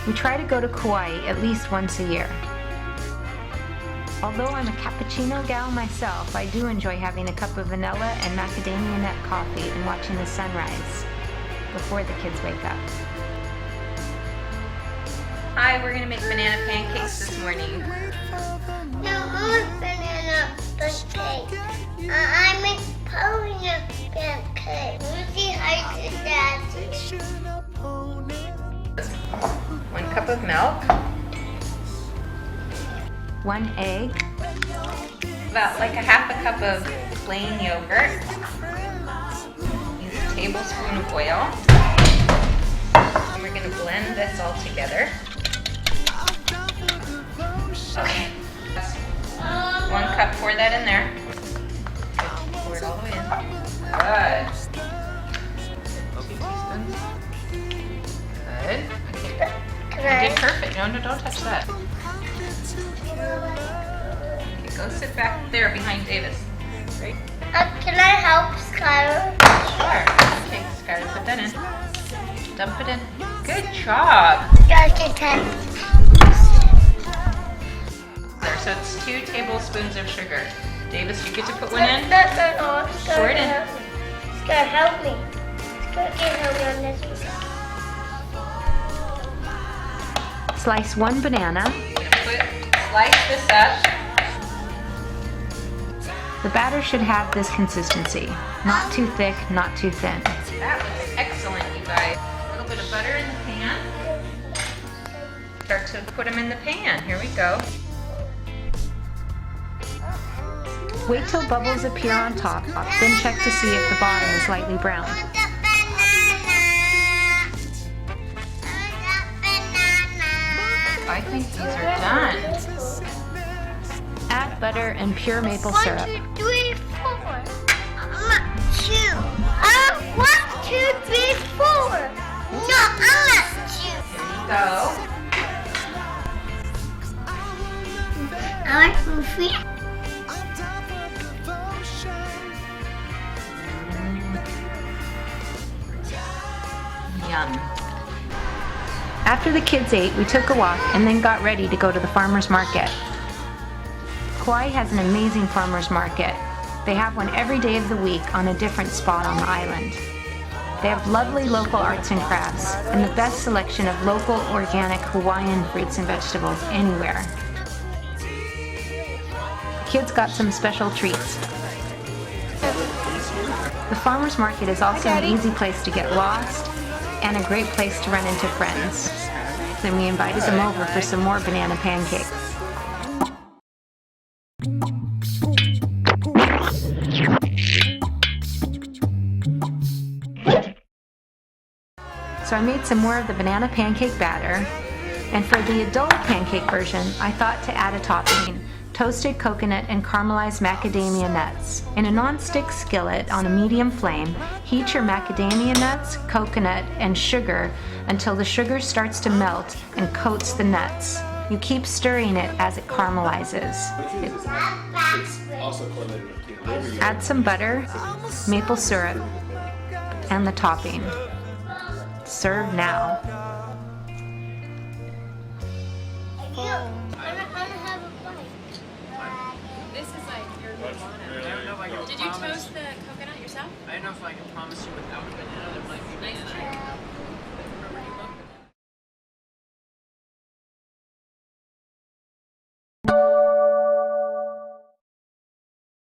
We try to go to Kauai at least once a year. Although I'm a cappuccino gal myself, I do enjoy having a cup of vanilla and macadamia nut coffee and watching the sunrise before the kids wake up. Hi, we're gonna make banana pancakes this morning. No, I want banana pancakes. I make banana pancakes. Lucy hides his daddy. 1 cup of milk. 1 egg. About like a half a cup of plain yogurt. Use a tablespoon of oil. And we're gonna blend this all together. Okay. 1 cup, pour that in there. Pour it all the way in. Good. 2 teaspoons. Good. Okay. You did perfect. No, don't touch that. Okay, go sit back there behind Davis. Right? Can I help Skylar? Sure. Okay, Skylar, put that in. Dump it in. Good job. There, so it's 2 tablespoons of sugar. Davis, you get to put one in? Pour it in. Skylar, help me. Skylar, can help me on this one. Slice 1 banana. Slice this up. The batter should have this consistency. Not too thick, not too thin. That was excellent, you guys. A little bit of butter in the pan. Start to put them in the pan. Here we go. Wait till bubbles appear on top, then check to see if the bottom is lightly browned. I think these are done. Add butter and pure maple syrup. 1, 2, 3, 4. I'm at 2. I'm 1, 2, 3, 4. No, I'm at 2. Here you go. I want some free. Yum. After the kids ate, we took a walk and then got ready to go to the farmer's market. Kauai has an amazing farmer's market. They have one every day of the week on a different spot on the island. They have lovely local arts and crafts and the best selection of local, organic Hawaiian fruits and vegetables anywhere. The kids got some special treats. The farmer's market is also an easy place to get lost and a great place to run into friends. Then we invited them over for some more banana pancakes. So I made some more of the banana pancake batter, and for the adult pancake version, I thought to add a topping: toasted coconut and caramelized macadamia nuts. In a non-stick skillet on a medium flame, heat your macadamia nuts, coconut, and sugar until the sugar starts to melt and coats the nuts. You keep stirring it as it caramelizes. Add some butter, maple syrup, and the topping. Serve now. This is like your banana. I don't know if I can Did you toast the coconut yourself? I don't know if I can promise you without banana there might be